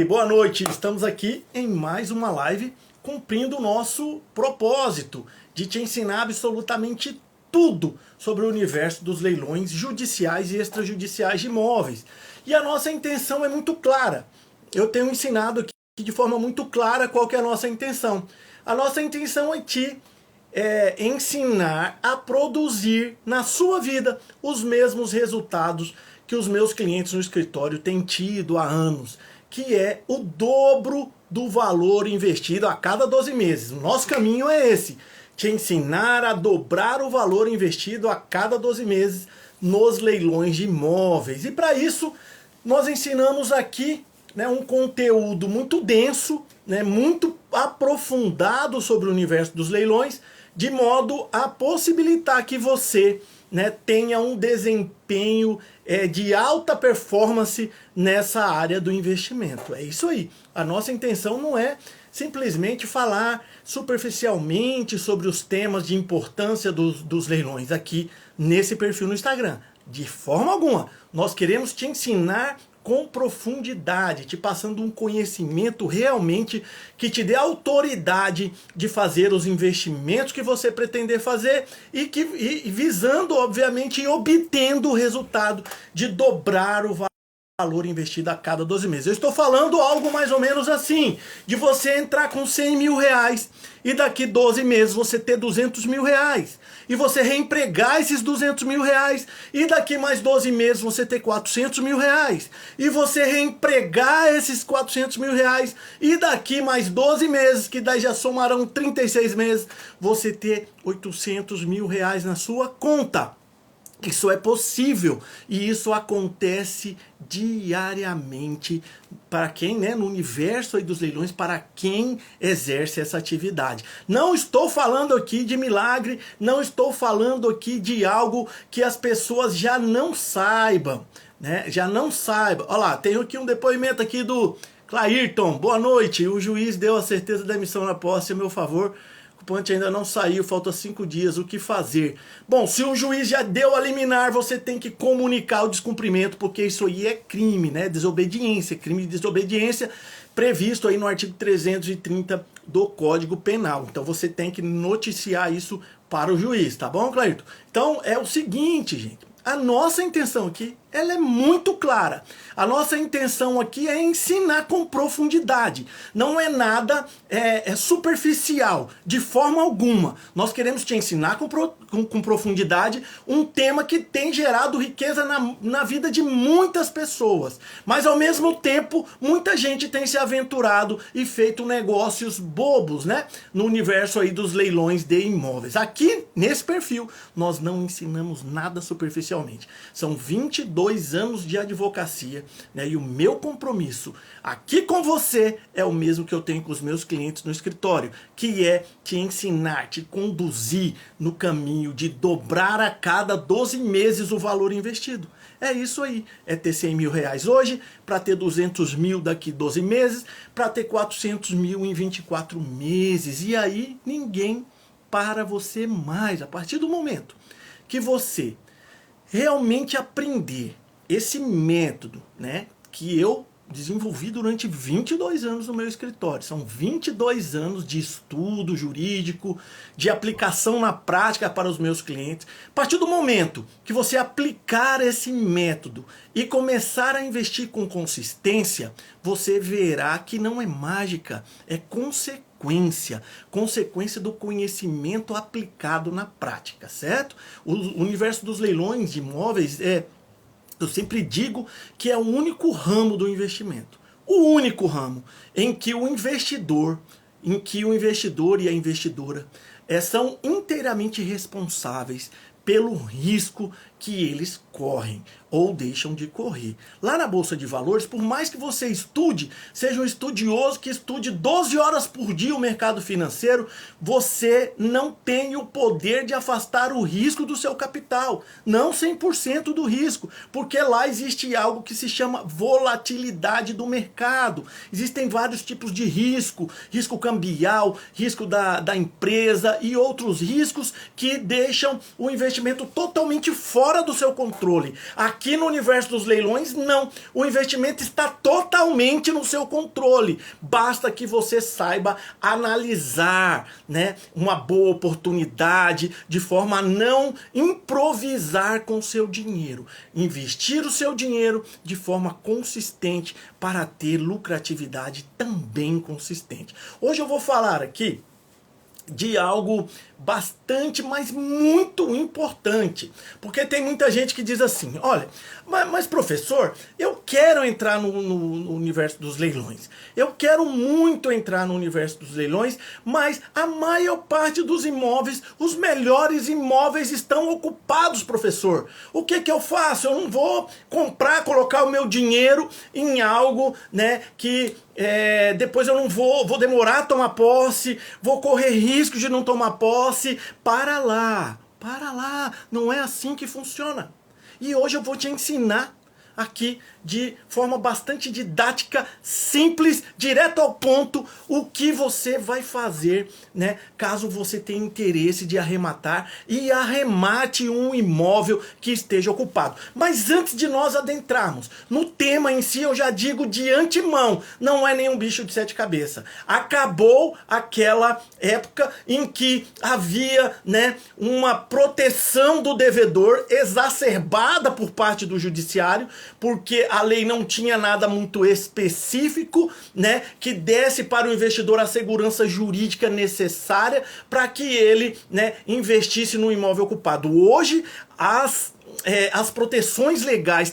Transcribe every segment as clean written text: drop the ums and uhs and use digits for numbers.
Boa noite, estamos aqui em mais uma live cumprindo o nosso propósito de te ensinar absolutamente tudo sobre o universo dos leilões judiciais e extrajudiciais de imóveis. E a nossa intenção é muito clara. Eu tenho ensinado aqui de forma muito clara qual que é a nossa intenção. A nossa intenção é te ensinar a produzir na sua vida os mesmos resultados que os meus clientes no escritório têm tido há anos, que é o dobro do valor investido a cada 12 meses. O nosso caminho é esse, te ensinar a dobrar o valor investido a cada 12 meses nos leilões de imóveis. E para isso, nós ensinamos aqui um conteúdo muito denso, muito aprofundado sobre o universo dos leilões, de modo a possibilitar que você tenha um desempenho de alta performance nessa área do investimento. É isso aí. A nossa intenção não é simplesmente falar superficialmente sobre os temas de importância dos leilões aqui nesse perfil no Instagram. De forma alguma. Nós queremos te ensinar com profundidade, te passando um conhecimento realmente que te dê autoridade de fazer os investimentos que você pretender fazer e visando, obviamente, e obtendo o resultado de dobrar o valor investido a cada 12 meses. Eu estou falando algo mais ou menos assim, de você entrar com 100 mil reais e daqui 12 meses você ter 200 mil reais. E você reempregar esses 200 mil reais e daqui mais 12 meses você ter 400 mil reais. E você reempregar esses 400 mil reais e daqui mais 12 meses, que daí já somarão 36 meses, você ter 800 mil reais na sua conta. Isso é possível e isso acontece diariamente para quem, no universo aí dos leilões, para quem exerce essa atividade. Não estou falando aqui de milagre, não estou falando aqui de algo que as pessoas já não saibam, Já não saibam. Olha lá, tem aqui um depoimento aqui do Clairton. Boa noite, o juiz deu a certeza da emissão na posse a meu favor. O ponte ainda não saiu, falta 5 dias, o que fazer? Bom, se o juiz já deu a liminar, você tem que comunicar o descumprimento, porque isso aí é crime, desobediência, crime de desobediência previsto aí no artigo 330 do Código Penal. Então você tem que noticiar isso para o juiz, tá bom, Cleito? Então é o seguinte, gente, a nossa intenção aqui, ela é muito clara. A nossa intenção aqui é ensinar com profundidade. Não é nada superficial, de forma alguma. Nós queremos te ensinar com profundidade um tema que tem gerado riqueza na vida de muitas pessoas. Mas ao mesmo tempo, muita gente tem se aventurado e feito negócios bobos, no universo aí dos leilões de imóveis. Aqui, nesse perfil, nós não ensinamos nada superficialmente. São 22 anos de advocacia, e o meu compromisso aqui com você é o mesmo que eu tenho com os meus clientes no escritório, que é te ensinar, te conduzir no caminho de dobrar a cada 12 meses o valor investido. É isso aí, é ter 100 mil reais hoje, para ter 200 mil daqui 12 meses, para ter 400 mil em 24 meses, e aí ninguém para você mais. A partir do momento que você realmente aprender esse método, que eu desenvolvi durante 22 anos no meu escritório. São 22 anos de estudo jurídico, de aplicação na prática para os meus clientes. A partir do momento que você aplicar esse método e começar a investir com consistência, você verá que não é mágica, é consequência do conhecimento aplicado na prática, certo? O universo dos leilões de imóveis eu sempre digo que é o único ramo do investimento. O único ramo em que o investidor e a investidora são inteiramente responsáveis pelo risco que eles correm ou deixam de correr. Lá na Bolsa de Valores, por mais que você estude, seja um estudioso que estude 12 horas por dia o mercado financeiro, você não tem o poder de afastar o risco do seu capital. Não 100% do risco, porque lá existe algo que se chama volatilidade do mercado. Existem vários tipos de risco, risco cambial, risco da empresa e outros riscos que deixam o investimento totalmente fora fora do seu controle. Aqui no universo dos leilões, não. O investimento está totalmente no seu controle. Basta que você saiba analisar, né, uma boa oportunidade de forma a não improvisar com o seu dinheiro. Investir o seu dinheiro de forma consistente para ter lucratividade também consistente. Hoje eu vou falar aqui de algo bastante, mas muito importante, porque tem muita gente que diz assim, olha, mas professor, eu quero entrar no universo dos leilões, eu quero muito entrar no universo dos leilões, mas a maior parte dos imóveis, os melhores imóveis estão ocupados, professor, o que eu faço? Eu não vou comprar, colocar o meu dinheiro em algo, né, que depois eu não vou demorar a tomar posse, vou correr risco de não tomar posse. Para lá, não é assim que funciona. E hoje eu vou te ensinar aqui de forma bastante didática, simples, direto ao ponto, o que você vai fazer, né, caso você tenha interesse de arrematar e arremate um imóvel que esteja ocupado. Mas antes de nós adentrarmos no tema em si, eu já digo de antemão, não é nenhum bicho de sete cabeças. Acabou aquela época em que havia, né, uma proteção do devedor exacerbada por parte do judiciário, porque a lei não tinha nada muito específico, né, que desse para o investidor a segurança jurídica necessária para que ele, né, investisse no imóvel ocupado. Hoje, as proteções legais,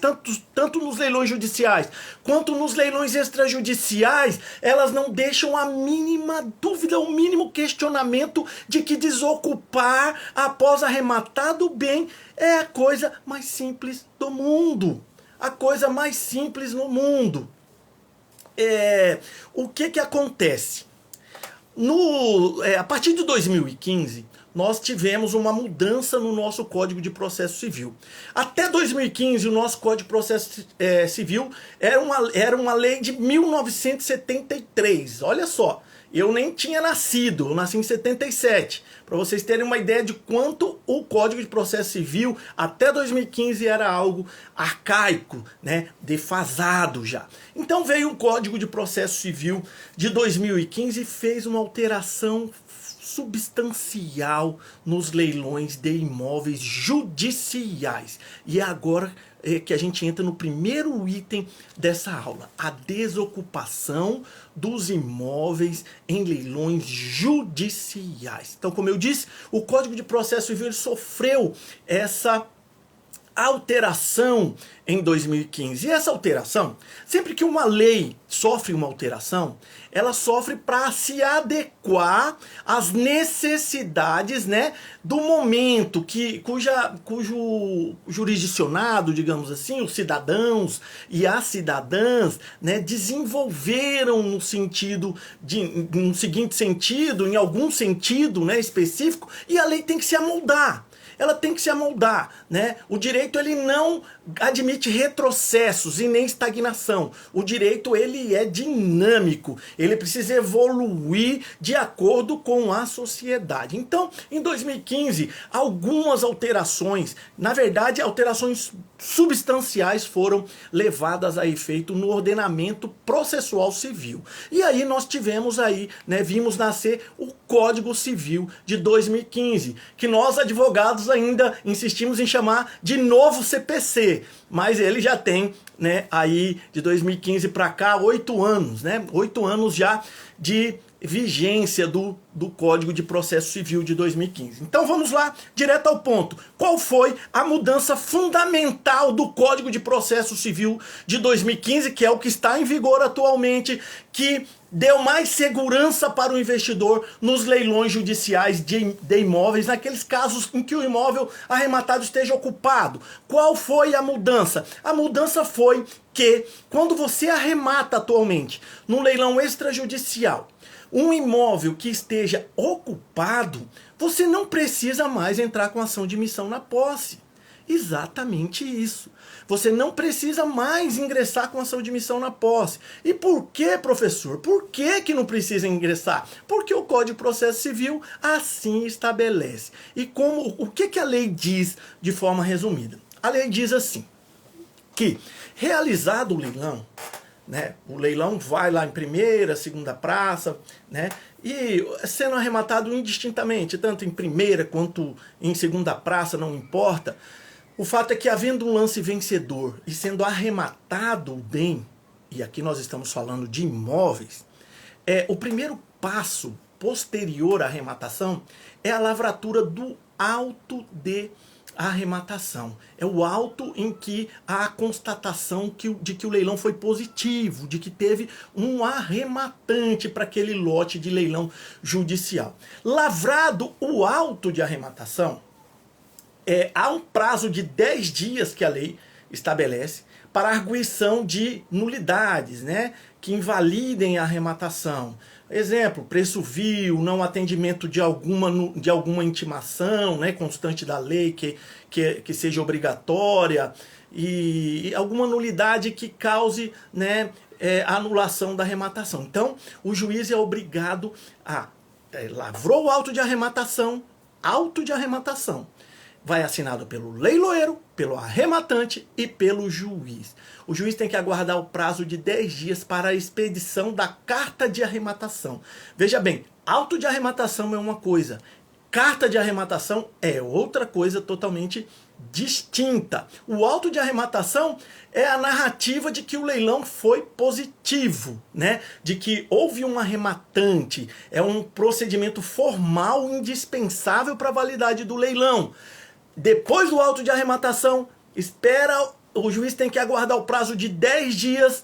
tanto nos leilões judiciais quanto nos leilões extrajudiciais, elas não deixam a mínima dúvida, o mínimo questionamento de que desocupar após arrematado o bem é a coisa mais simples do mundo. A coisa mais simples no mundo. O que acontece? A partir de 2015, nós tivemos uma mudança no nosso Código de Processo Civil. Até 2015, o nosso Código de Processo Civil era uma lei de 1973. Olha só, eu nem tinha nascido, eu nasci em 77. Para vocês terem uma ideia de quanto o Código de Processo Civil até 2015 era algo arcaico, né, defasado já. Então veio o Código de Processo Civil de 2015 e fez uma alteração substancial nos leilões de imóveis judiciais. E é agora que a gente entra no primeiro item dessa aula, a desocupação dos imóveis em leilões judiciais. Então, como eu disse, o Código de Processo Civil sofreu essa alteração em 2015. E essa alteração, sempre que uma lei sofre uma alteração, ela sofre para se adequar às necessidades, né, do momento, cujo jurisdicionado, digamos assim, os cidadãos e as cidadãs, né, desenvolveram no seguinte sentido, em algum sentido, né, específico, e a lei tem que se amoldar. Ela tem que se amoldar, né? O direito, ele não admite retrocessos e nem estagnação. O direito, ele é dinâmico, ele precisa evoluir de acordo com a sociedade. Então, em 2015, algumas alterações, na verdade, alterações substanciais foram levadas a efeito no ordenamento processual civil. E aí nós tivemos aí, né, vimos nascer o Código Civil de 2015, que nós advogados ainda insistimos em chamar de novo CPC, mas ele já tem, né, aí de 2015 para cá 8 anos, né, 8 anos já de vigência do Código de Processo Civil de 2015. Então vamos lá, direto ao ponto. Qual foi a mudança fundamental do Código de Processo Civil de 2015, que é o que está em vigor atualmente, que deu mais segurança para o investidor nos leilões judiciais de imóveis, naqueles casos em que o imóvel arrematado esteja ocupado? Qual foi a mudança? A mudança foi que, quando você arremata atualmente no leilão extrajudicial um imóvel que esteja ocupado, você não precisa mais entrar com ação de missão na posse. Exatamente isso. Você não precisa mais ingressar com ação de missão na posse. E por que, professor? Por que não precisa ingressar? Porque o Código de Processo Civil assim estabelece. E o que a lei diz de forma resumida? A lei diz assim, que realizado o leilão, né, o leilão vai lá em primeira, segunda praça, né, e sendo arrematado indistintamente, tanto em primeira quanto em segunda praça, não importa. O fato é que, havendo um lance vencedor e sendo arrematado o bem, e aqui nós estamos falando de imóveis, o primeiro passo posterior à arrematação é a lavratura do auto de arrematação. É o auto em que há a constatação de que o leilão foi positivo, de que teve um arrematante para aquele lote de leilão judicial. Lavrado o auto de arrematação, há um prazo de 10 dias que a lei estabelece para a arguição de nulidades, né, que invalidem a arrematação. Exemplo, preço vil, não atendimento de alguma intimação, né, constante da lei que seja obrigatória, e alguma nulidade que cause, né, a anulação da arrematação. Então, o juiz é obrigado a lavrou o auto de arrematação, vai assinado pelo leiloeiro, pelo arrematante e pelo juiz. O juiz tem que aguardar o prazo de 10 dias para a expedição da carta de arrematação. Veja bem, auto de arrematação é uma coisa, carta de arrematação é outra coisa totalmente distinta. O auto de arrematação é a narrativa de que o leilão foi positivo, né? De que houve um arrematante, é um procedimento formal indispensável para a validade do leilão. Depois do auto de arrematação, o juiz tem que aguardar o prazo de 10 dias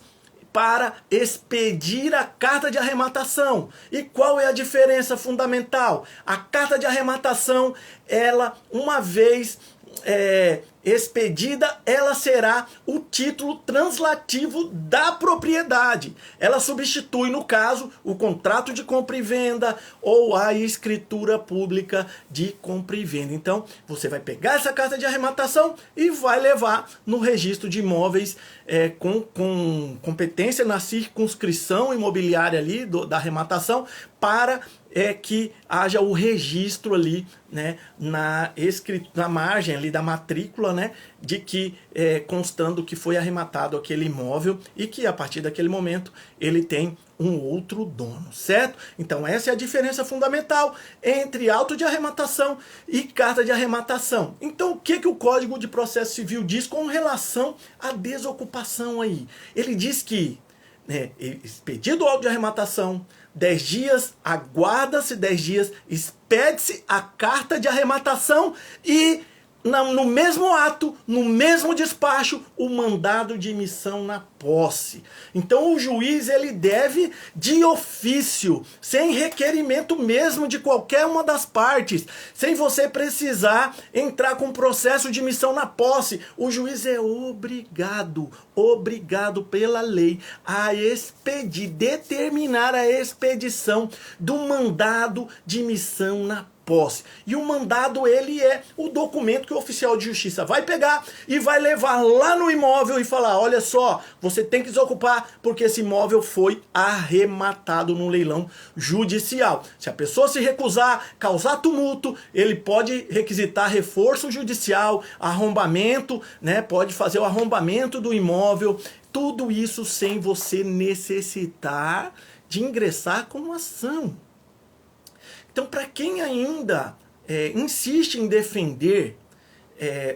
para expedir a carta de arrematação. E qual é a diferença fundamental? A carta de arrematação, ela, uma vez expedida, ela será o título translativo da propriedade. Ela substitui, no caso, o contrato de compra e venda ou a escritura pública de compra e venda. Então, você vai pegar essa carta de arrematação e vai levar no registro de imóveis com competência na circunscrição imobiliária ali da arrematação para que haja o registro ali, né, na margem ali da matrícula, né, de que constando que foi arrematado aquele imóvel e que a partir daquele momento ele tem um outro dono, certo? Então essa é a diferença fundamental entre auto de arrematação e carta de arrematação. Então o que o Código de Processo Civil diz com relação à desocupação aí? Ele diz que, expedido o auto de arrematação, 10 dias, aguarda-se 10 dias, expede-se a carta de arrematação e no mesmo ato, no mesmo despacho, o mandado de emissão na posse. Então o juiz ele deve de ofício, sem requerimento mesmo de qualquer uma das partes, sem você precisar entrar com processo de emissão na posse, o juiz é obrigado pela lei a determinar a expedição do mandado de emissão na posse. E o mandado, ele é o documento que o oficial de justiça vai pegar e vai levar lá no imóvel e falar, olha só, você tem que desocupar porque esse imóvel foi arrematado no leilão judicial. Se a pessoa se recusar, causar tumulto, ele pode requisitar reforço judicial, arrombamento, né? Pode fazer o arrombamento do imóvel, tudo isso sem você necessitar de ingressar com ação. Então, para quem ainda insiste em defender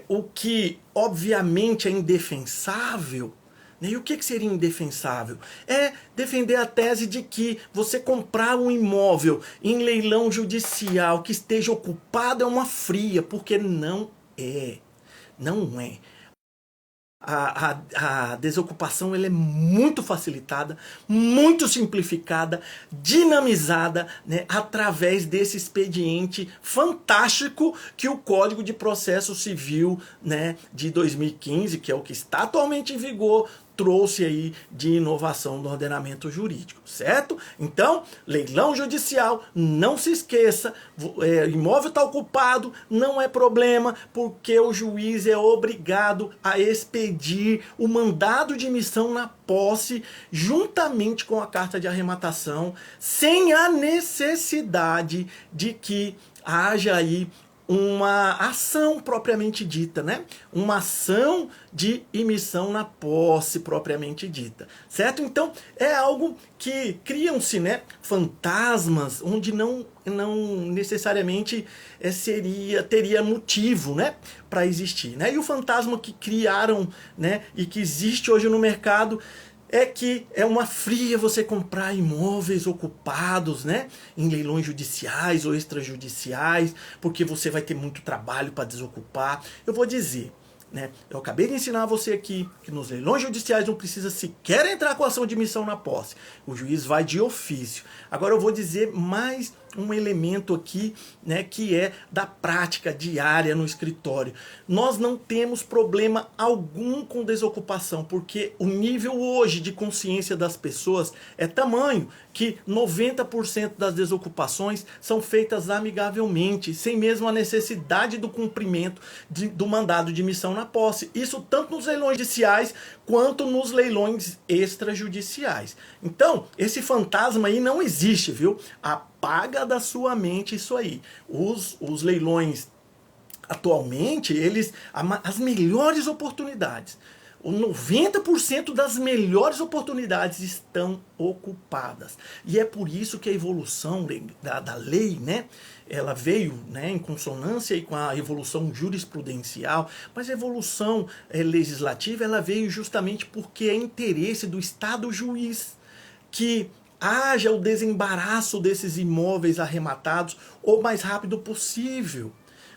o que obviamente é indefensável, né? E o que seria indefensável? É defender a tese de que você comprar um imóvel em leilão judicial que esteja ocupado é uma fria, porque não é. Não é. A desocupação ela é muito facilitada, muito simplificada, dinamizada, né, através desse expediente fantástico que o Código de Processo Civil, né, de 2015, que é o que está atualmente em vigor, trouxe aí de inovação no ordenamento jurídico, certo? Então, leilão judicial, não se esqueça, imóvel está ocupado, não é problema, porque o juiz é obrigado a expedir o mandado de emissão na posse, juntamente com a carta de arrematação, sem a necessidade de que haja aí uma ação propriamente dita, né? Uma ação de emissão na posse propriamente dita, certo? Então é algo que criam-se, né, fantasmas onde não necessariamente teria motivo, né, para existir, né? E o fantasma que criaram, né, e que existe hoje no mercado é que é uma fria você comprar imóveis ocupados, né, em leilões judiciais ou extrajudiciais, porque você vai ter muito trabalho para desocupar. Eu vou dizer, né, eu acabei de ensinar você aqui que nos leilões judiciais não precisa sequer entrar com ação de emissão na posse. O juiz vai de ofício. Agora eu vou dizer mais um elemento aqui, né, que é da prática diária no escritório. Nós não temos problema algum com desocupação, porque o nível hoje de consciência das pessoas é tamanho que 90% das desocupações são feitas amigavelmente, sem mesmo a necessidade do cumprimento do mandado de emissão na posse. Isso tanto nos leilões judiciais quanto nos leilões extrajudiciais. Então, esse fantasma aí não existe, viu? Apaga da sua mente isso aí. Os leilões atualmente, as melhores oportunidades, o 90% das melhores oportunidades estão ocupadas. E é por isso que a evolução da lei, né, ela veio, né, em consonância com a evolução jurisprudencial, mas a evolução legislativa ela veio justamente porque é interesse do Estado juiz que haja o desembaraço desses imóveis arrematados o mais rápido possível.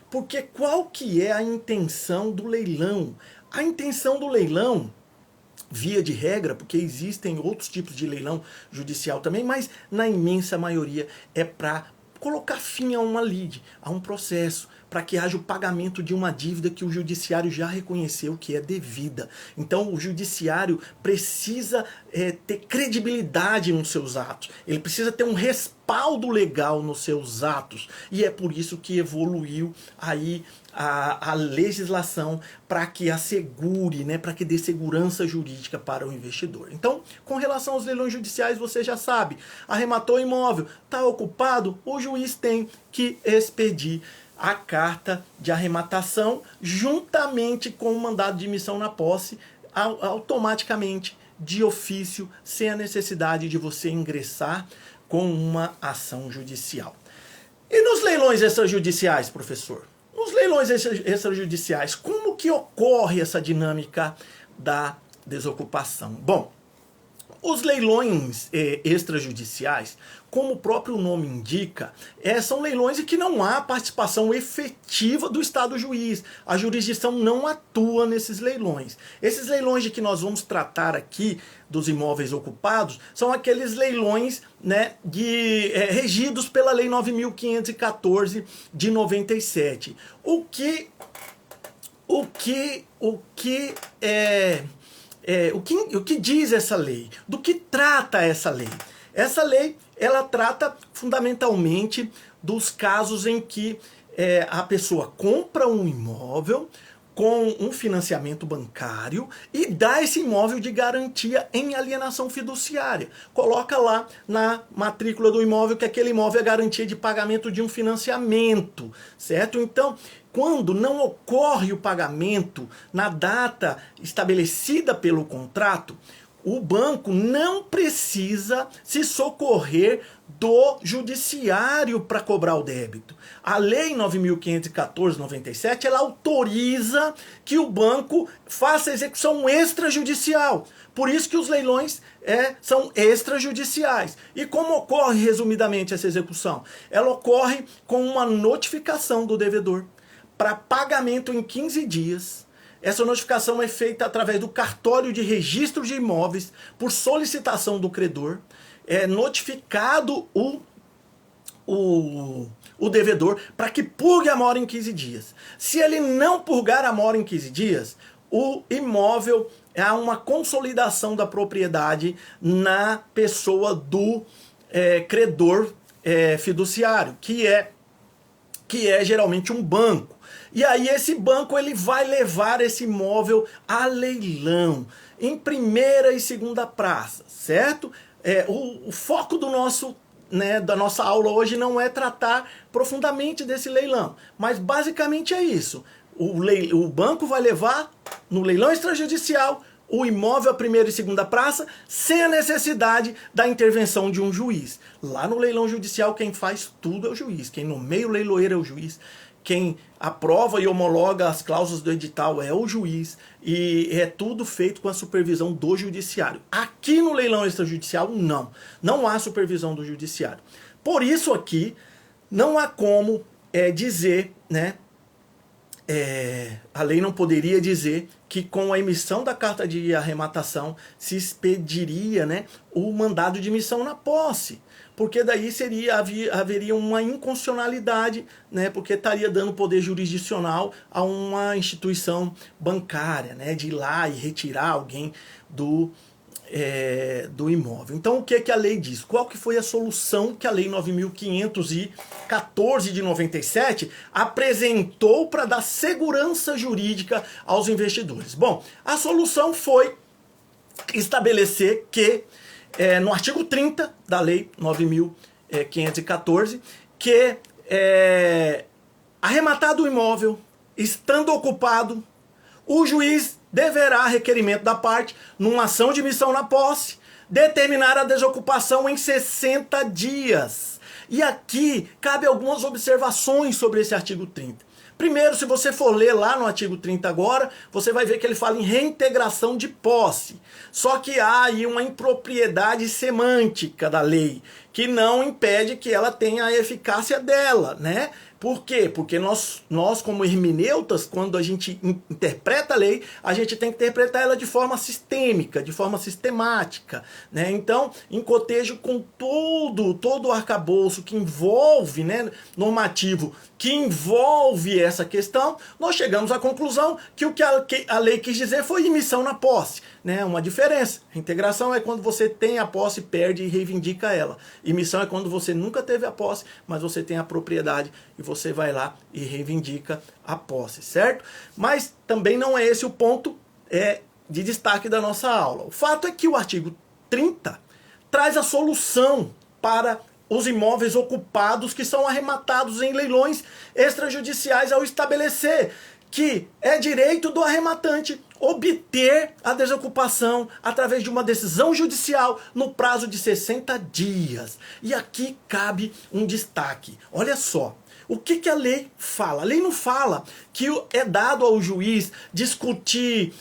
Porque qual que é a intenção do leilão? A intenção do leilão, via de regra, porque existem outros tipos de leilão judicial também, mas na imensa maioria é para colocar fim a uma lide, a um processo, para que haja o pagamento de uma dívida que o judiciário já reconheceu que é devida. Então o judiciário precisa ter credibilidade nos seus atos, ele precisa ter um respaldo legal nos seus atos, e é por isso que evoluiu aí a legislação para que assegure, né, para que dê segurança jurídica para o investidor. Então, com relação aos leilões judiciais, você já sabe, arrematou o imóvel, está ocupado, o juiz tem que expedir a carta de arrematação juntamente com o mandado de emissão na posse, automaticamente, de ofício, sem a necessidade de você ingressar com uma ação judicial. E nos leilões extrajudiciais, professor? Nos leilões extrajudiciais, como que ocorre essa dinâmica da desocupação? Bom, os leilões extrajudiciais, como o próprio nome indica, são leilões em que não há participação efetiva do Estado juiz. A jurisdição não atua nesses leilões. Esses leilões de que nós vamos tratar aqui, dos imóveis ocupados, são aqueles leilões, né, regidos pela Lei 9.514 de 97. O que diz essa lei? Do que trata essa lei? Essa lei, ela trata fundamentalmente dos casos em que a pessoa compra um imóvel com um financiamento bancário e dá esse imóvel de garantia em alienação fiduciária. Coloca lá na matrícula do imóvel que aquele imóvel é garantia de pagamento de um financiamento, certo? Então, quando não ocorre o pagamento na data estabelecida pelo contrato, o banco não precisa se socorrer do judiciário para cobrar o débito. A Lei 9.514/97, ela autoriza que o banco faça execução extrajudicial. Por isso que os leilões são extrajudiciais. E como ocorre, resumidamente, essa execução? Ela ocorre com uma notificação do devedor para pagamento em 15 dias. Essa notificação é feita através do cartório de registro de imóveis por solicitação do credor. É notificado o devedor para que purgue a mora em 15 dias. Se ele não purgar a mora em 15 dias, o imóvel há uma consolidação da propriedade na pessoa do credor fiduciário, que é geralmente um banco. E aí esse banco ele vai levar esse imóvel a leilão, em primeira e segunda praça, certo? O foco do nosso né, da nossa aula hoje não é tratar profundamente desse leilão, mas basicamente é isso. O banco vai levar no leilão extrajudicial o imóvel à primeira e segunda praça sem a necessidade da intervenção de um juiz. Lá no leilão judicial quem faz tudo é o juiz, quem nomeia o leiloeiro é o juiz, quem aprova e homologa as cláusulas do edital é o juiz, e é tudo feito com a supervisão do judiciário. Aqui no leilão extrajudicial não há supervisão do judiciário. Por isso aqui não há como dizer, né, a lei não poderia dizer que com a emissão da carta de arrematação se expediria, né, o mandado de emissão na posse, porque daí haveria uma inconstitucionalidade, né, porque estaria dando poder jurisdicional a uma instituição bancária, né, de ir lá e retirar alguém do imóvel. Então o que a lei diz? Qual que foi a solução que a lei 9.514 de 97 apresentou para dar segurança jurídica aos investidores? Bom, a solução foi estabelecer que no artigo 30 da lei 9.514 que arrematado o imóvel, estando ocupado, o juiz deverá, a requerimento da parte, numa ação de emissão na posse, determinar a desocupação em 60 dias. E aqui cabe algumas observações sobre esse artigo 30. Primeiro, se você for ler lá no artigo 30 agora, você vai ver que ele fala em reintegração de posse. Só que há aí uma impropriedade semântica da lei, que não impede que ela tenha a eficácia dela, né? Por quê? Porque nós como hermeneutas, quando a gente interpreta a lei, a gente tem que interpretar ela de forma sistêmica, de forma sistemática, né? Então, em cotejo com todo o arcabouço que envolve, né, normativo, que envolve essa questão, nós chegamos à conclusão que o que a lei quis dizer foi emissão na posse, né? Uma diferença. A integração é quando você tem a posse, perde e reivindica ela. Emissão é quando você nunca teve a posse, mas você tem a propriedade e você vai lá e reivindica a posse, certo? Mas também não é esse o ponto de destaque da nossa aula. O fato é que o artigo 30 traz a solução para os imóveis ocupados que são arrematados em leilões extrajudiciais ao estabelecer que é direito do arrematante obter a desocupação através de uma decisão judicial no prazo de 60 dias. E aqui cabe um destaque. Olha só. O que a lei fala? A lei não fala que é dado ao juiz discutir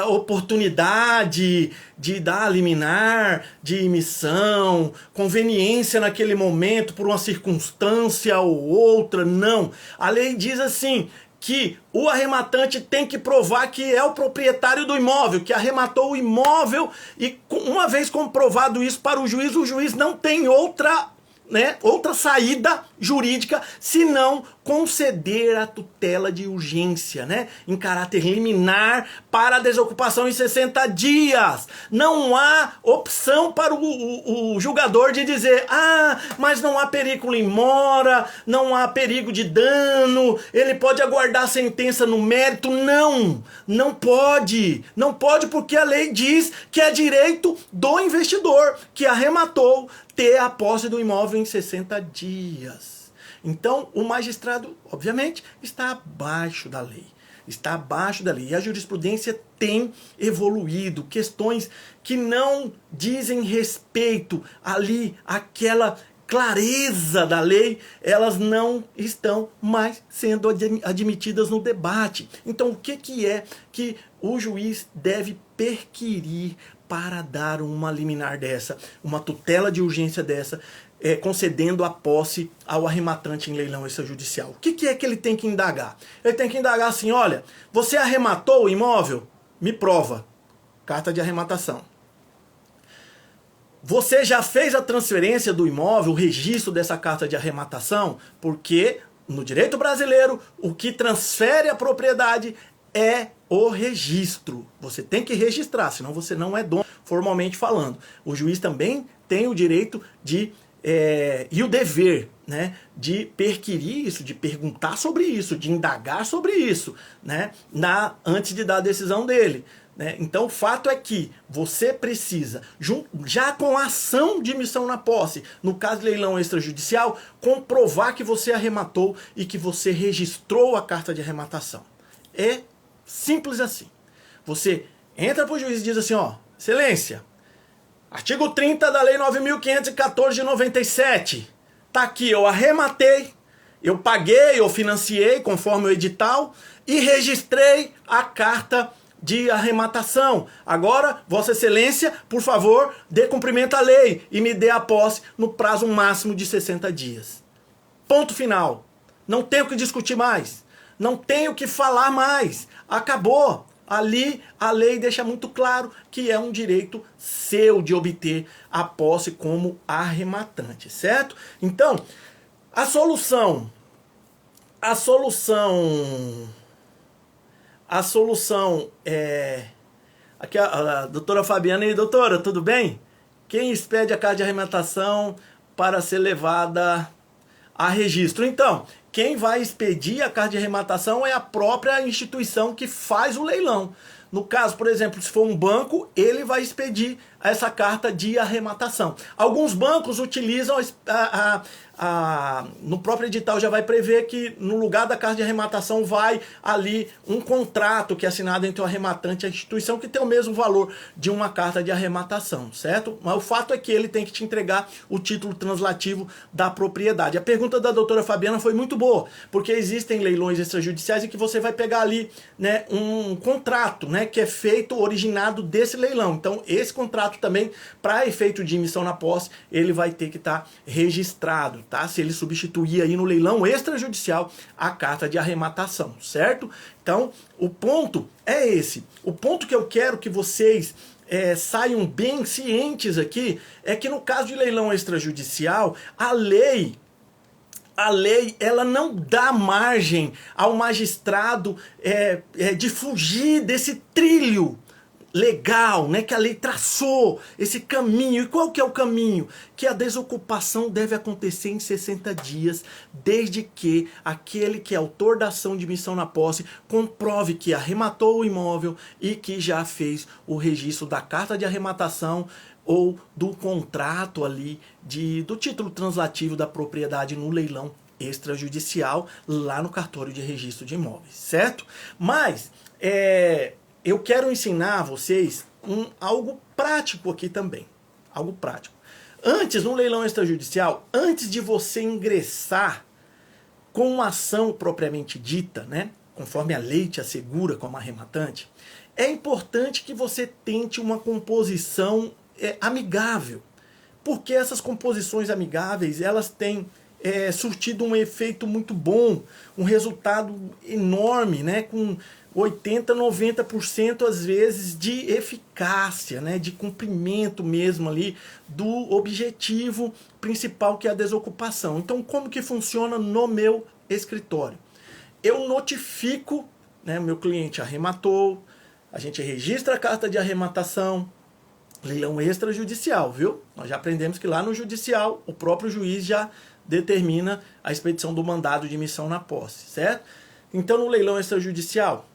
oportunidade de dar liminar, de emissão, conveniência naquele momento por uma circunstância ou outra. Não. A lei diz assim, que o arrematante tem que provar que é o proprietário do imóvel, que arrematou o imóvel, e uma vez comprovado isso para o juiz não tem outra saída jurídica senão conceder a tutela de urgência, né, em caráter liminar para a desocupação em 60 dias. Não há opção para o julgador de dizer, mas não há perigo em mora, não há perigo de dano, ele pode aguardar a sentença no mérito. Não pode porque a lei diz que é direito do investidor que arrematou ter a posse do imóvel em 60 dias. Então, o magistrado, obviamente, está abaixo da lei. Está abaixo da lei. E a jurisprudência tem evoluído. Questões que não dizem respeito ali àquela clareza da lei, elas não estão mais sendo admitidas no debate. Então, o que é que o juiz deve perquirir para dar uma liminar dessa, uma tutela de urgência dessa, concedendo a posse ao arrematante em leilão extrajudicial? O que é que ele tem que indagar? Ele tem que indagar assim, olha, você arrematou o imóvel? Me prova. Carta de arrematação. Você já fez a transferência do imóvel, o registro dessa carta de arrematação? Porque no direito brasileiro, o que transfere a propriedade é o registro. Você tem que registrar, senão você não é dono, formalmente falando. O juiz também tem o direito e o dever, né, de perquirir isso, de perguntar sobre isso, de indagar sobre isso, né, antes de dar a decisão dele. né? Então o fato é que você precisa, já com a ação de missão na posse, no caso de leilão extrajudicial, comprovar que você arrematou e que você registrou a carta de arrematação. É simples assim. Você entra para o juiz e diz assim, ó, excelência, artigo 30 da lei 9.514 de 97, tá aqui, eu arrematei, eu paguei, eu financiei conforme o edital e registrei a carta de arrematação. Agora, Vossa Excelência, por favor, dê cumprimento à lei e me dê a posse no prazo máximo de 60 dias. Ponto final. Não tenho o que discutir mais. Não tenho o que falar mais. Acabou. Ali a lei deixa muito claro que é um direito seu de obter a posse como arrematante, certo? Então, a solução é... Aqui a doutora Fabiana. E doutora, tudo bem? Quem expede a carta de arrematação para ser levada a registro? Então, quem vai expedir a carta de arrematação é a própria instituição que faz o leilão. No caso, por exemplo, se for um banco, ele vai expedir essa carta de arrematação. Alguns bancos utilizam no próprio edital já vai prever que no lugar da carta de arrematação vai ali um contrato que é assinado entre o arrematante e a instituição que tem o mesmo valor de uma carta de arrematação, certo? Mas o fato é que ele tem que te entregar o título translativo da propriedade. A pergunta da doutora Fabiana foi muito boa, porque existem leilões extrajudiciais em que você vai pegar ali, né, um contrato, né, que é feito originado desse leilão. Então esse contrato também, para efeito de emissão na posse, ele vai ter que estar registrado, tá? Se ele substituir aí no leilão extrajudicial a carta de arrematação, certo? Então, o ponto é esse. O ponto que eu quero que vocês saiam bem cientes aqui é que no caso de leilão extrajudicial, a lei ela não dá margem ao magistrado de fugir desse trilho legal, né, que a lei traçou, esse caminho. E qual que é o caminho? Que a desocupação deve acontecer em 60 dias, desde que aquele que é autor da ação de missão na posse comprove que arrematou o imóvel e que já fez o registro da carta de arrematação ou do contrato ali, do título translativo da propriedade no leilão extrajudicial, lá no cartório de registro de imóveis, certo? Mas, eu quero ensinar a vocês algo prático aqui também. Algo prático. Antes, no leilão extrajudicial, antes de você ingressar com uma ação propriamente dita, né, conforme a lei te assegura como arrematante, é importante que você tente uma composição amigável. Porque essas composições amigáveis, elas têm surtido um efeito muito bom, um resultado enorme, né, com 80%, 90% às vezes de eficácia, né, de cumprimento mesmo ali do objetivo principal, que é a desocupação. Então, como que funciona no meu escritório? Eu notifico, né, meu cliente arrematou, a gente registra a carta de arrematação, leilão extrajudicial, viu? Nós já aprendemos que lá no judicial o próprio juiz já determina a expedição do mandado de emissão na posse, certo? Então, no leilão extrajudicial,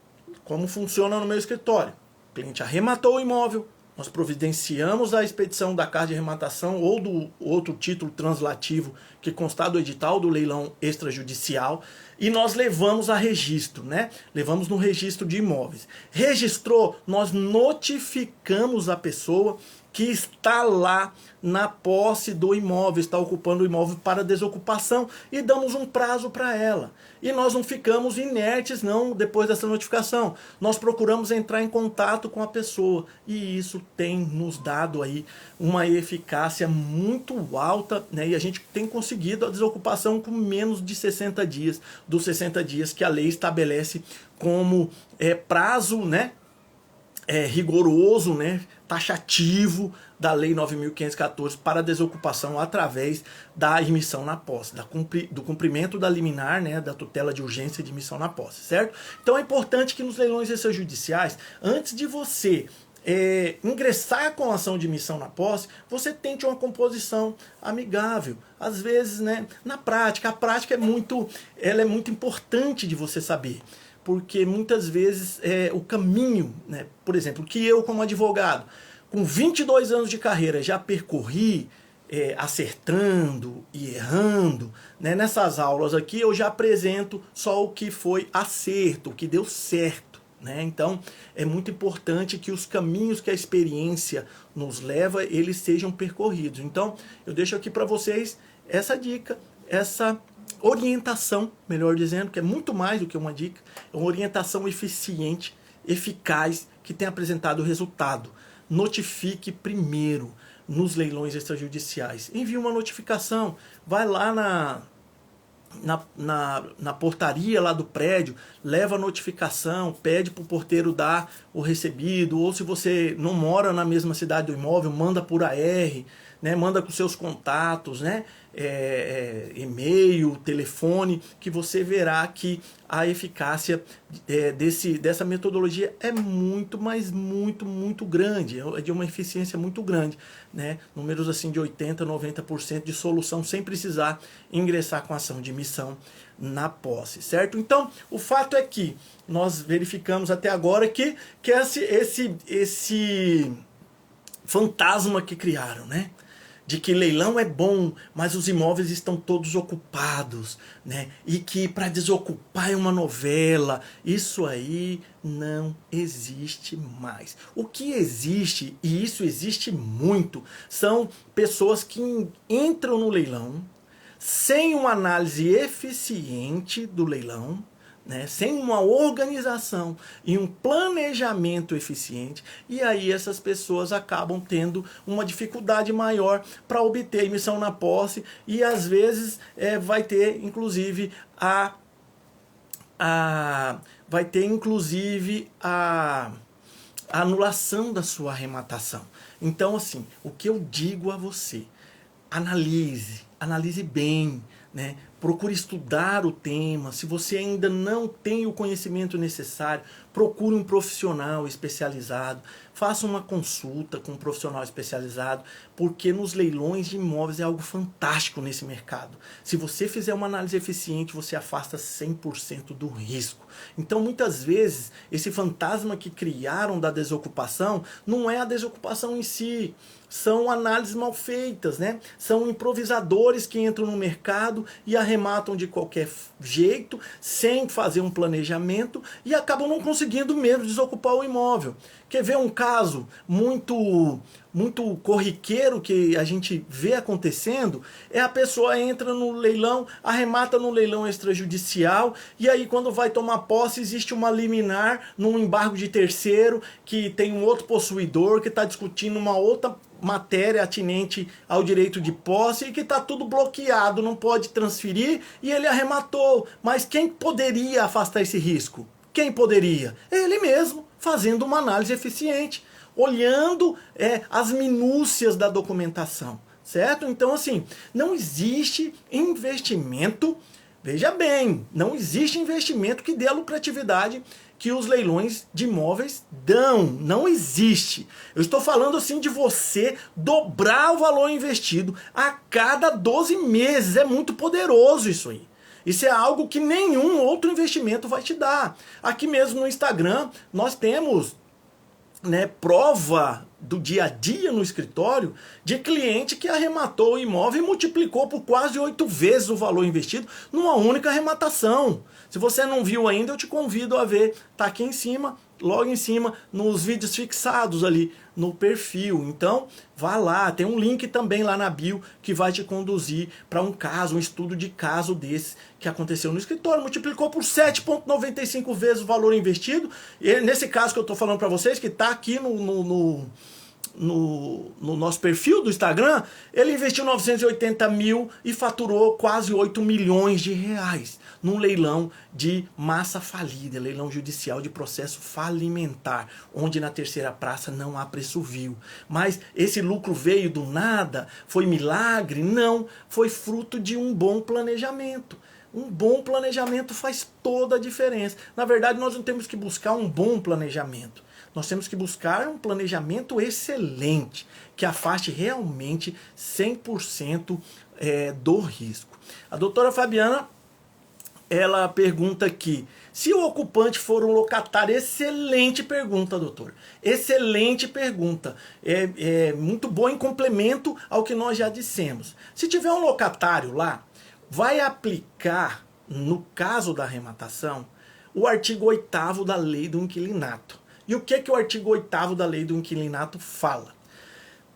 como funciona no meu escritório? O cliente arrematou o imóvel, nós providenciamos a expedição da carta de arrematação ou do outro título translativo que constar do edital do leilão extrajudicial e nós levamos a registro, né? Levamos no registro de imóveis. Registrou, nós notificamos a pessoa que está lá na posse do imóvel, está ocupando o imóvel para desocupação e damos um prazo para ela. E nós não ficamos inertes não depois dessa notificação. Nós procuramos entrar em contato com a pessoa e isso tem nos dado aí uma eficácia muito alta, né? E a gente tem conseguido a desocupação com menos de 60 dias, dos 60 dias que a lei estabelece como prazo, né? Rigoroso, né, taxativo da lei 9.514 para desocupação através da emissão na posse, do cumprimento da liminar, né, da tutela de urgência de emissão na posse, certo? Então é importante que nos leilões extrajudiciais, antes de você ingressar com a ação de emissão na posse, você tente uma composição amigável. Às vezes, né, na prática, a prática é muito importante de você saber. porque muitas vezes o caminho, né, por exemplo, que eu como advogado, com 22 anos de carreira já percorri, acertando e errando, né, nessas aulas aqui eu já apresento só o que foi acerto, o que deu certo. Né? Então é muito importante que os caminhos que a experiência nos leva, eles sejam percorridos. Então eu deixo aqui para vocês essa dica, essa orientação, melhor dizendo, que é muito mais do que uma dica, é uma orientação eficiente, eficaz, que tem apresentado resultado. Notifique primeiro nos leilões extrajudiciais. Envie uma notificação, vai lá na portaria lá do prédio, leva a notificação, pede para o porteiro dar o recebido, ou se você não mora na mesma cidade do imóvel, manda por AR, né, manda com seus contatos, né, e-mail, telefone, que você verá que a eficácia dessa metodologia é muito, mas muito grande, é de uma eficiência muito grande, né? Números assim de 80%, 90% de solução sem precisar ingressar com ação de emissão na posse, certo? Então, o fato é que nós verificamos até agora que esse fantasma que criaram, né? De que leilão é bom, mas os imóveis estão todos ocupados, né? E que para desocupar é uma novela. Isso aí não existe mais. O que existe, e isso existe muito, são pessoas que entram no leilão sem uma análise eficiente do leilão, né, sem uma organização e um planejamento eficiente, e aí essas pessoas acabam tendo uma dificuldade maior para obter emissão na posse, e às vezes vai ter inclusive a anulação da sua arrematação. Então, assim, o que eu digo a você, analise bem, né? Procure estudar o tema. Se você ainda não tem o conhecimento necessário, procure um profissional especializado, faça uma consulta com um profissional especializado, porque nos leilões de imóveis é algo fantástico nesse mercado. Se você fizer uma análise eficiente, você afasta 100% do risco. Então, muitas vezes, esse fantasma que criaram da desocupação não é a desocupação em si, são análises mal feitas, né? São improvisadores que entram no mercado e arrematam de qualquer jeito, sem fazer um planejamento, e acabam não conseguindo mesmo desocupar o imóvel. Quer ver um caso muito corriqueiro que a gente vê acontecendo? A pessoa entra no leilão, arremata no leilão extrajudicial, e aí quando vai tomar posse existe uma liminar num embargo de terceiro, que tem um outro possuidor que está discutindo uma outra matéria atinente ao direito de posse e que está tudo bloqueado, não pode transferir, e ele arrematou. Mas quem poderia afastar esse risco? Quem poderia? Ele mesmo, fazendo uma análise eficiente, olhando as minúcias da documentação, certo? Então, assim, não existe investimento, veja bem, não existe investimento que dê a lucratividade que os leilões de imóveis dão. Não existe. Eu estou falando assim de você dobrar o valor investido a cada 12 meses. É muito poderoso isso aí. Isso é algo que nenhum outro investimento vai te dar. Aqui mesmo no Instagram nós temos, né, prova do dia a dia no escritório de cliente que arrematou o imóvel e multiplicou por quase 8 vezes o valor investido numa única arrematação. Se você não viu ainda, eu te convido a ver. Tá aqui em cima, logo em cima, nos vídeos fixados ali no perfil. Então, vá lá, tem um link também lá na bio que vai te conduzir para um caso, um estudo de caso desse que aconteceu no escritório. Multiplicou por 7,95 vezes o valor investido. E nesse caso que eu estou falando para vocês, que está aqui no nosso perfil do Instagram, ele investiu 980 mil e faturou quase 8 milhões de reais num leilão de massa falida, leilão judicial de processo falimentar, onde na terceira praça não há preço vil. Mas esse lucro veio do nada? Foi milagre? Não, foi fruto de um bom planejamento. Um bom planejamento faz toda a diferença. Na verdade, nós não temos que buscar um bom planejamento. Nós temos que buscar um planejamento excelente, que afaste realmente 100% do risco. A doutora Fabiana ela pergunta aqui, se o ocupante for um locatário, excelente pergunta, doutor. Excelente pergunta. É muito bom em complemento ao que nós já dissemos. Se tiver um locatário lá, vai aplicar, no caso da arrematação, o artigo 8º da Lei do Inquilinato. E o que o artigo 8º da Lei do Inquilinato fala?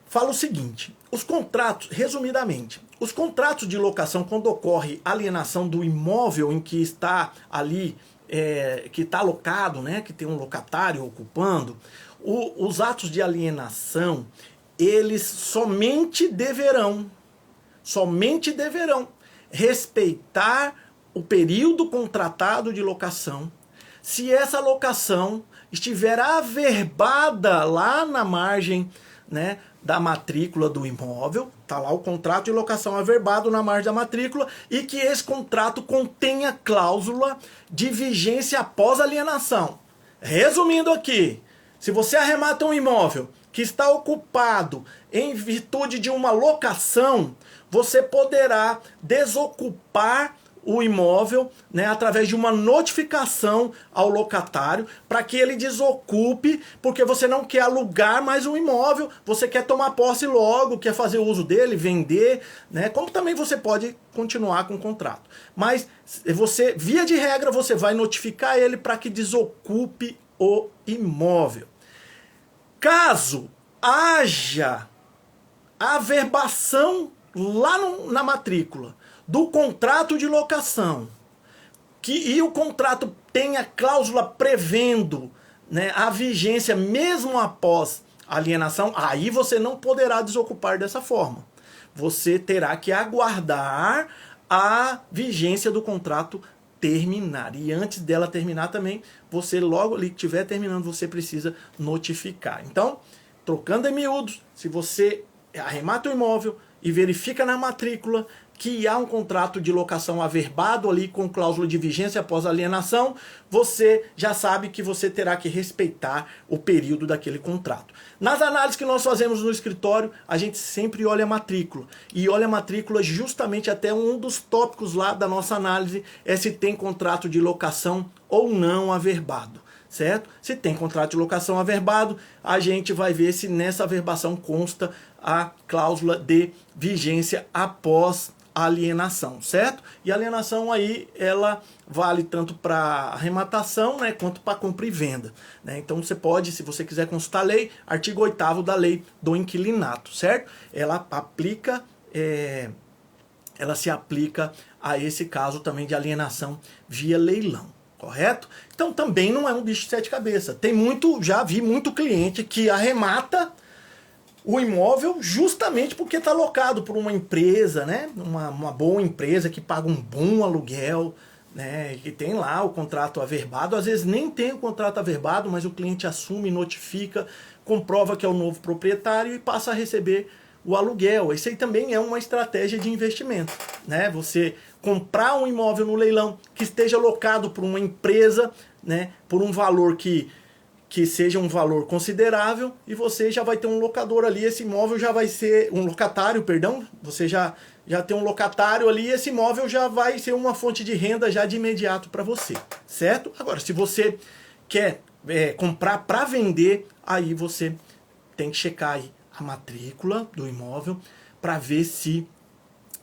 Fala o seguinte, os contratos, resumidamente, os contratos de locação, quando ocorre alienação do imóvel em que está ali, que está alocado, né, que tem um locatário ocupando, os atos de alienação, eles somente deverão respeitar o período contratado de locação, se essa locação estiver averbada lá na margem, né, da matrícula do imóvel, tá lá o contrato de locação averbado na margem da matrícula, e que esse contrato contenha cláusula de vigência após alienação. Resumindo aqui, se você arremata um imóvel que está ocupado em virtude de uma locação, você poderá desocupar o imóvel, né, através de uma notificação ao locatário para que ele desocupe, porque você não quer alugar mais um imóvel, você quer tomar posse logo, quer fazer uso dele, vender, né, como também você pode continuar com o contrato. Mas você, via de regra, você vai notificar ele para que desocupe o imóvel. Caso haja averbação lá na matrícula do contrato de locação, e o contrato tenha cláusula prevendo, né, a vigência mesmo após a alienação, aí você não poderá desocupar dessa forma. Você terá que aguardar a vigência do contrato terminar. E antes dela terminar também, você logo ali que estiver terminando, você precisa notificar. Então, trocando em miúdos, se você arremata o imóvel e verifica na matrícula que há um contrato de locação averbado ali com cláusula de vigência após alienação, você já sabe que você terá que respeitar o período daquele contrato. Nas análises que nós fazemos no escritório, a gente sempre olha a matrícula. E olha a matrícula justamente até um dos tópicos lá da nossa análise é se tem contrato de locação ou não averbado. Certo? Se tem contrato de locação averbado, a gente vai ver se nessa averbação consta a cláusula de vigência após a alienação, certo? E a alienação aí, ela vale tanto para arrematação, né, quanto para compra e venda, né? Então você pode, se você quiser consultar a lei, artigo 8º da Lei do Inquilinato, certo? Ela se aplica a esse caso também de alienação via leilão. Correto? Então também não é um bicho de sete cabeças. Já vi muito cliente que arremata o imóvel justamente porque está alocado por uma empresa, né? Uma boa empresa que paga um bom aluguel, né? Que tem lá o contrato averbado. Às vezes nem tem o contrato averbado, mas o cliente assume, notifica, comprova que é o novo proprietário e passa a receber o aluguel. Isso aí também é uma estratégia de investimento, né? Você comprar um imóvel no leilão que esteja locado por uma empresa, né, por um valor que seja um valor considerável, e você já vai ter um locador ali, esse imóvel já vai ser um locatário, perdão, você já tem um locatário ali, esse imóvel já vai ser uma fonte de renda já de imediato para você, certo? Agora, se você quer comprar para vender, aí você tem que checar aí a matrícula do imóvel para ver se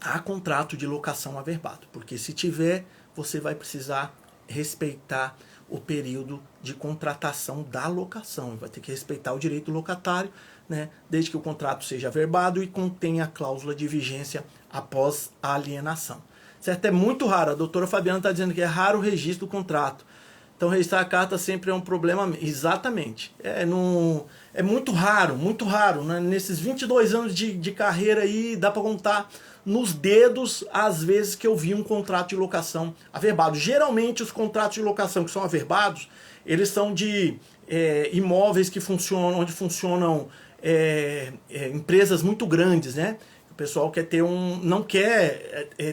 há contrato de locação averbado, porque se tiver, você vai precisar respeitar o período de contratação da locação, vai ter que respeitar o direito do locatário, né, desde que o contrato seja averbado e contenha a cláusula de vigência após a alienação. Certo? É muito raro, a doutora Fabiana está dizendo que é raro o registro do contrato. Então registrar a carta sempre é um problema, exatamente. É muito raro, né? Nesses 22 anos de carreira aí, dá para contar nos dedos as vezes que eu vi um contrato de locação averbado. Geralmente os contratos de locação que são averbados, eles são de imóveis que funcionam, onde funcionam empresas muito grandes, né? O pessoal quer ter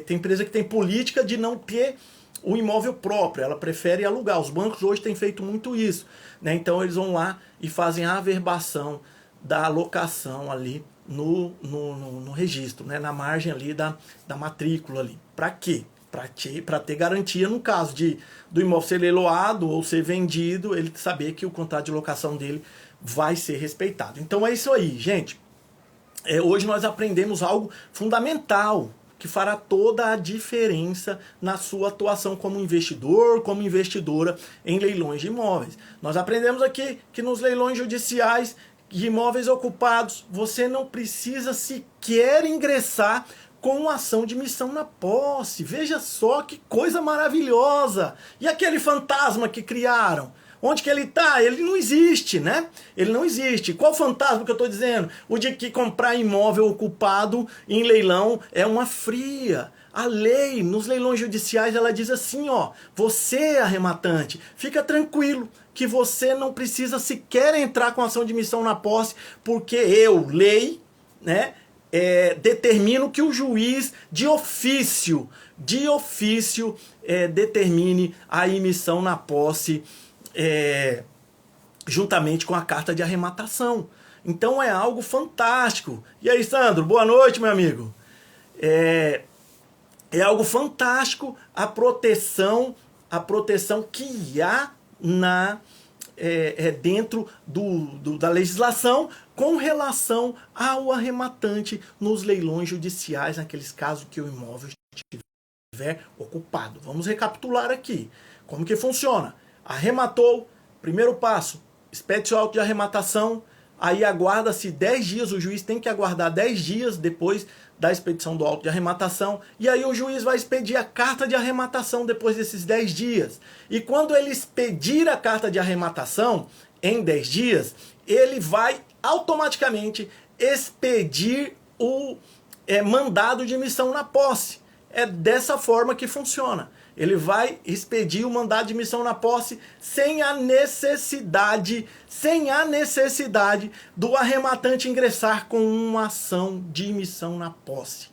tem empresa que tem política de não ter o imóvel próprio, ela prefere alugar. Os bancos hoje têm feito muito isso, né? Então eles vão lá e fazem a averbação da locação ali no registro, né? Na margem ali da matrícula ali. Para quê? para ter garantia no caso do imóvel ser leiloado ou ser vendido, ele saber que o contrato de locação dele vai ser respeitado. Então é isso aí, gente. Hoje nós aprendemos algo fundamental que fará toda a diferença na sua atuação como investidor, como investidora em leilões de imóveis. Nós aprendemos aqui que nos leilões judiciais de imóveis ocupados, você não precisa sequer ingressar com ação de missão na posse. Veja só que coisa maravilhosa! E aquele fantasma que criaram? Onde que ele está? Ele não existe, né? Ele não existe. Qual fantasma que eu estou dizendo? O de que comprar imóvel ocupado em leilão é uma fria. A lei, nos leilões judiciais, ela diz assim, ó, você, arrematante, fica tranquilo que você não precisa sequer entrar com ação de missão na posse, porque eu, lei, né, determino que o juiz de ofício determine a emissão na posse juntamente com a carta de arrematação. Então é algo fantástico. E aí, Sandro, boa noite, meu amigo. É algo fantástico a proteção que há dentro da legislação com relação ao arrematante nos leilões judiciais, naqueles casos que o imóvel estiver ocupado. Vamos recapitular aqui. Como que funciona? Arrematou, primeiro passo, expede o auto de arrematação, aí aguarda-se 10 dias, o juiz tem que aguardar 10 dias depois da expedição do auto de arrematação, e aí o juiz vai expedir a carta de arrematação depois desses 10 dias. E quando ele expedir a carta de arrematação, em 10 dias, ele vai automaticamente expedir o mandado de emissão na posse. É dessa forma que funciona. Ele vai expedir o mandado de emissão na posse sem a necessidade do arrematante ingressar com uma ação de emissão na posse.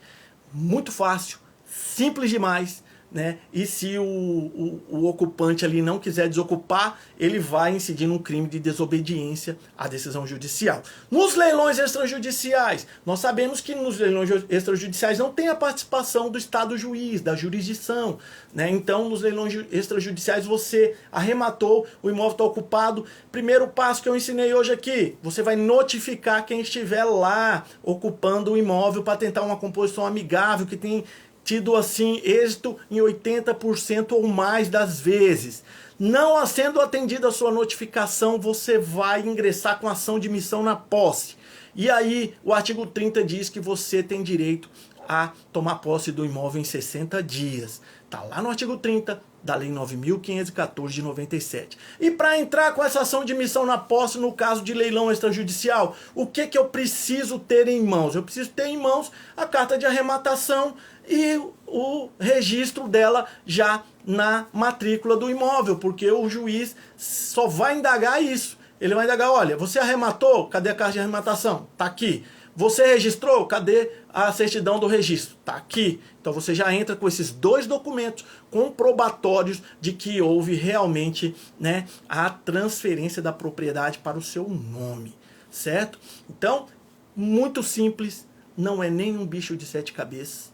Muito fácil, simples demais, né? E se o ocupante ali não quiser desocupar, ele vai incidir num crime de desobediência à decisão judicial. Nos leilões extrajudiciais, nós sabemos que nos leilões extrajudiciais não tem a participação do Estado juiz, da jurisdição, né? Então, nos leilões extrajudiciais, você arrematou, o imóvel está ocupado. Primeiro passo que eu ensinei hoje aqui, você vai notificar quem estiver lá ocupando o imóvel para tentar uma composição amigável que tem tido assim êxito em 80% ou mais das vezes. Não sendo atendida a sua notificação, você vai ingressar com ação de missão na posse. E aí o artigo 30 diz que você tem direito a tomar posse do imóvel em 60 dias. Está lá no artigo 30 da Lei 9.514 de 97. E para entrar com essa ação de missão na posse no caso de leilão extrajudicial, o que eu preciso ter em mãos? Eu preciso ter em mãos a carta de arrematação e o registro dela já na matrícula do imóvel, porque o juiz só vai indagar isso. Ele vai indagar, olha, você arrematou? Cadê a carta de arrematação? Está aqui. Você registrou? Cadê a certidão do registro? Está aqui. Então você já entra com esses dois documentos comprobatórios de que houve realmente, né, a transferência da propriedade para o seu nome, certo? Então, muito simples, não é nem um bicho de 7 cabeças.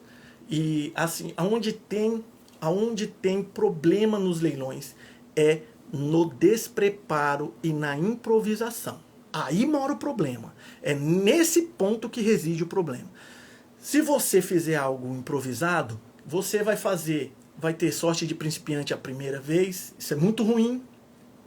E assim, aonde tem problema nos leilões é no despreparo e na improvisação. Aí mora o problema. É nesse ponto que reside o problema. Se você fizer algo improvisado, você vai ter sorte de principiante a primeira vez. Isso é muito ruim,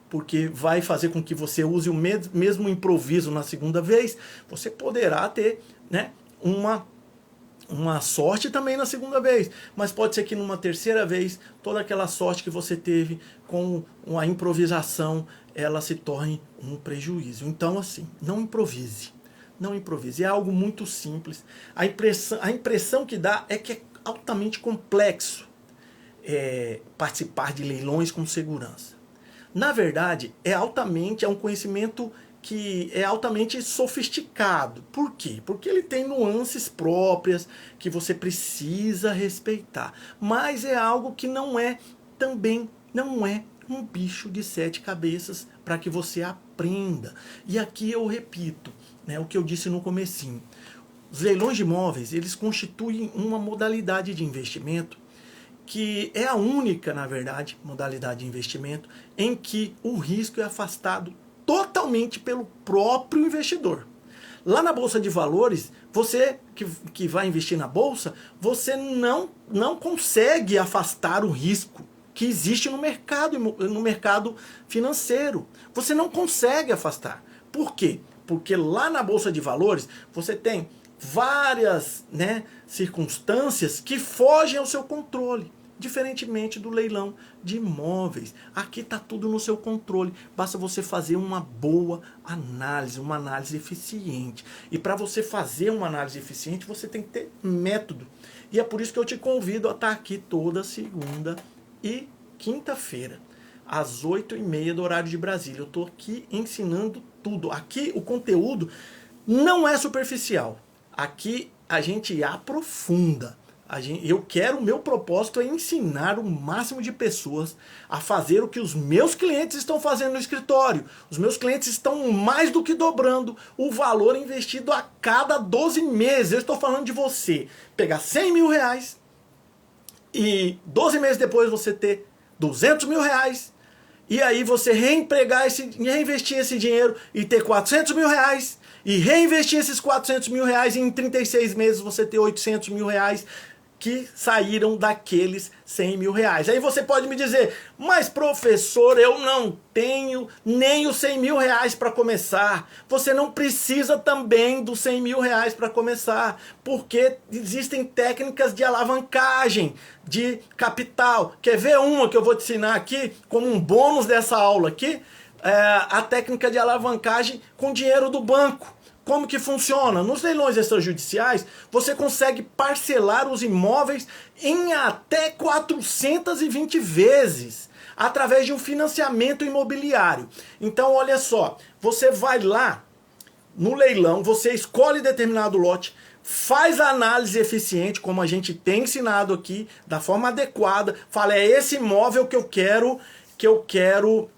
porque vai fazer com que você use o mesmo improviso na segunda vez. Você poderá ter, né, uma sorte também na segunda vez, mas pode ser que numa terceira vez, toda aquela sorte que você teve com a improvisação, ela se torne um prejuízo. Então, assim, não improvise. Não improvise. É algo muito simples. A impressão que dá é que é altamente complexo participar de leilões com segurança. Na verdade, é um conhecimento que é altamente sofisticado. Por quê? Porque ele tem nuances próprias que você precisa respeitar. Mas é algo que não é um bicho de 7 cabeças para que você aprenda. E aqui eu repito, né, o que eu disse no comecinho. Os leilões de imóveis, eles constituem uma modalidade de investimento que é a única, na verdade, modalidade de investimento em que o risco é afastado totalmente pelo próprio investidor. Lá na Bolsa de Valores, você que vai investir na Bolsa, você não consegue afastar o risco que existe no mercado financeiro. Você não consegue afastar. Por quê? Porque lá na Bolsa de Valores, você tem várias, circunstâncias que fogem ao seu controle. Diferentemente do leilão de imóveis. Aqui está tudo no seu controle. Basta você fazer uma boa análise, uma análise eficiente. E para você fazer uma análise eficiente, você tem que ter método. E é por isso que eu te convido a estar aqui toda segunda e quinta-feira, às 8h30 do horário de Brasília. Eu estou aqui ensinando tudo. Aqui o conteúdo não é superficial. Aqui a gente aprofunda. O meu propósito é ensinar o máximo de pessoas a fazer o que os meus clientes estão fazendo no escritório. Os meus clientes estão mais do que dobrando o valor investido a cada 12 meses. Eu estou falando de você pegar 100 mil reais e 12 meses depois você ter 200 mil reais e aí você reinvestir esse dinheiro e ter 400 mil reais e reinvestir esses 400 mil reais e em 36 meses você ter 800 mil reais que saíram daqueles 100 mil reais. Aí você pode me dizer, mas professor, eu não tenho nem os 100 mil reais para começar. Você não precisa também dos 100 mil reais para começar, porque existem técnicas de alavancagem, de capital. Quer ver uma que eu vou te ensinar aqui, como um bônus dessa aula aqui? A técnica de alavancagem com dinheiro do banco. Como que funciona? Nos leilões extrajudiciais, você consegue parcelar os imóveis em até 420 vezes, através de um financiamento imobiliário. Então, olha só, você vai lá no leilão, você escolhe determinado lote, faz a análise eficiente, como a gente tem ensinado aqui, da forma adequada, fala, é esse imóvel que eu quero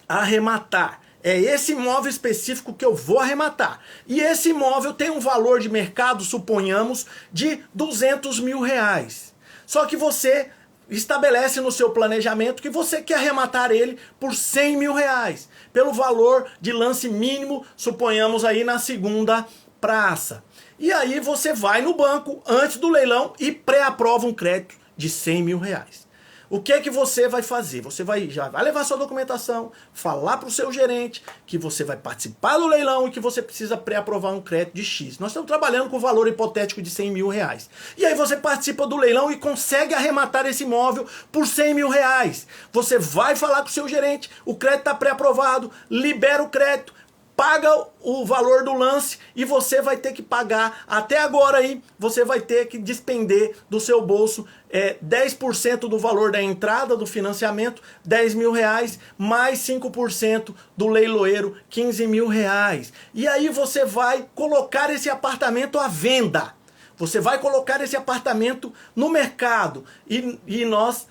arrematar. É esse imóvel específico que eu vou arrematar. E esse imóvel tem um valor de mercado, suponhamos, de 200 mil reais. Só que você estabelece no seu planejamento que você quer arrematar ele por 100 mil reais. Pelo valor de lance mínimo, suponhamos aí na segunda praça. E aí você vai no banco antes do leilão e pré-aprova um crédito de 100 mil reais. O que é que você vai fazer? Você já vai levar sua documentação, falar para o seu gerente que você vai participar do leilão e que você precisa pré-aprovar um crédito de X. Nós estamos trabalhando com o valor hipotético de 100 mil reais. E aí você participa do leilão e consegue arrematar esse imóvel por 100 mil reais. Você vai falar com o seu gerente, o crédito está pré-aprovado, libera o crédito, paga o valor do lance e você vai ter que pagar, até agora aí, você vai ter que despender do seu bolso 10% do valor da entrada do financiamento, 10 mil reais, mais 5% do leiloeiro, 15 mil reais. E aí você vai colocar esse apartamento à venda. Você vai colocar esse apartamento no mercado. E nós,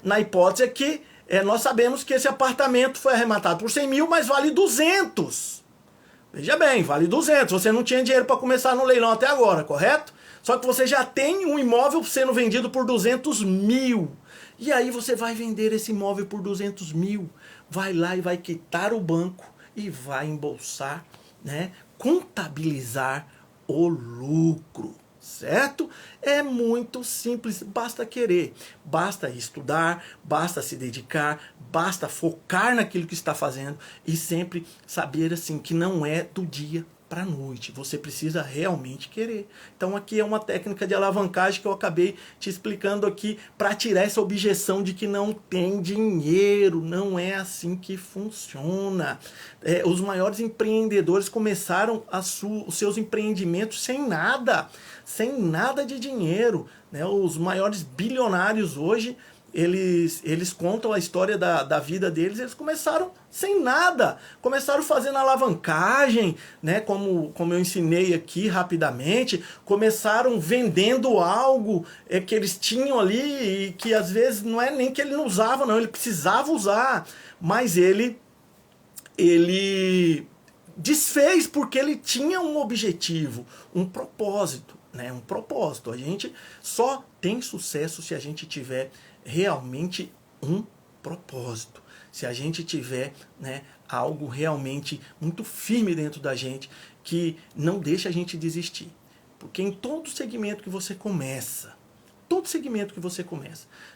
na hipótese aqui, nós sabemos que esse apartamento foi arrematado por 100 mil, mas vale 200. Veja bem, vale 200. Você não tinha dinheiro para começar no leilão até agora, correto? Só que você já tem um imóvel sendo vendido por 200 mil. E aí você vai vender esse imóvel por 200 mil. Vai lá e vai quitar o banco e vai embolsar, contabilizar o lucro. Certo? É muito simples, basta querer, basta estudar, basta se dedicar, basta focar naquilo que está fazendo e sempre saber assim que não é do dia para a noite, você precisa realmente querer. Então aqui é uma técnica de alavancagem que eu acabei te explicando aqui para tirar essa objeção de que não tem dinheiro, não é assim que funciona. Os maiores empreendedores começaram os seus empreendimentos sem nada de dinheiro, Os maiores bilionários hoje, eles contam a história da vida deles, eles começaram sem nada, começaram fazendo alavancagem, como eu ensinei aqui rapidamente, começaram vendendo algo que eles tinham ali e que às vezes não é nem que ele não usava, não, ele precisava usar, mas ele desfez porque ele tinha um objetivo, um propósito. né? Um propósito. A gente só tem sucesso se a gente tiver realmente um propósito. Se a gente tiver, né, algo realmente muito firme dentro da gente que não deixa a gente desistir. Porque em todo segmento que você começa,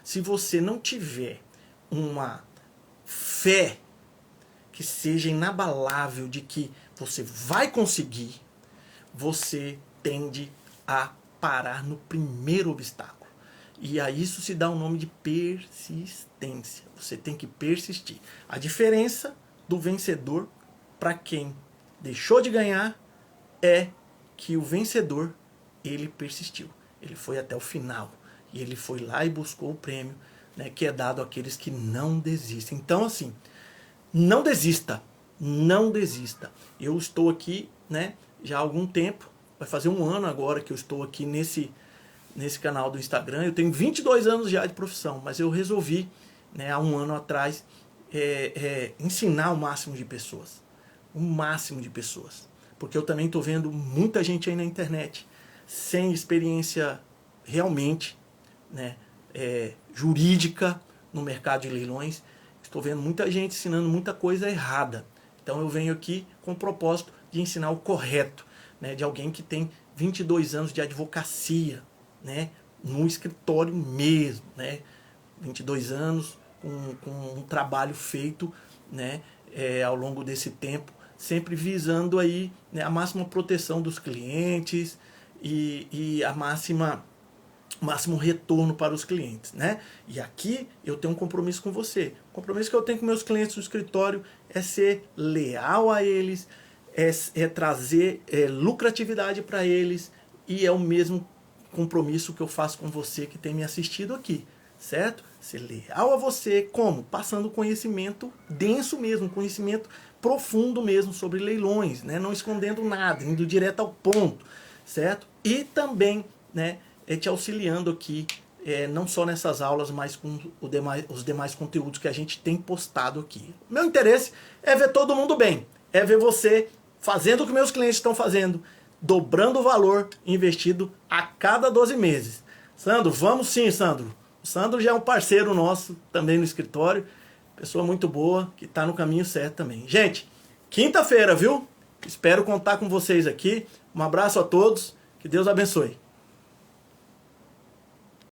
se você não tiver uma fé que seja inabalável de que você vai conseguir, você tende a parar no primeiro obstáculo. E a isso se dá o nome de persistência. Você tem que persistir. A diferença do vencedor para quem deixou de ganhar é que o vencedor, ele persistiu. Ele foi até o final. E ele foi lá e buscou o prêmio, né, que é dado àqueles que não desistem. Então, assim, não desista. Não desista. Eu estou aqui, né, já há algum tempo. Vai fazer um ano agora que eu estou aqui nesse canal do Instagram. Eu tenho 22 anos já de profissão, mas eu resolvi, né, há um ano atrás, ensinar o máximo de pessoas. O máximo de pessoas. Porque eu também estou vendo muita gente aí na internet sem experiência realmente, né, jurídica no mercado de leilões. Estou vendo muita gente ensinando muita coisa errada. Então eu venho aqui com o propósito de ensinar o correto, né, de alguém que tem 22 anos de advocacia, né, no escritório mesmo, né, 22 anos com um trabalho feito, né, ao longo desse tempo, sempre visando aí, né, a máxima proteção dos clientes e a máximo retorno para os clientes, né? E aqui eu tenho um compromisso com você. O compromisso que eu tenho com meus clientes do escritório é ser leal a eles, é trazer lucratividade para eles, e é o mesmo compromisso que eu faço com você que tem me assistido aqui, certo? Ser leal a você, como? Passando conhecimento denso mesmo, conhecimento profundo mesmo sobre leilões, né? Não escondendo nada, indo direto ao ponto, certo? E também, né, te auxiliando aqui, não só nessas aulas, mas com os demais conteúdos que a gente tem postado aqui. Meu interesse é ver todo mundo bem, é ver você fazendo o que meus clientes estão fazendo, dobrando o valor investido a cada 12 meses. Sandro, vamos sim, Sandro. O Sandro já é um parceiro nosso também no escritório, pessoa muito boa, que está no caminho certo também. Gente, quinta-feira, viu? Espero contar com vocês aqui. Um abraço a todos, que Deus abençoe.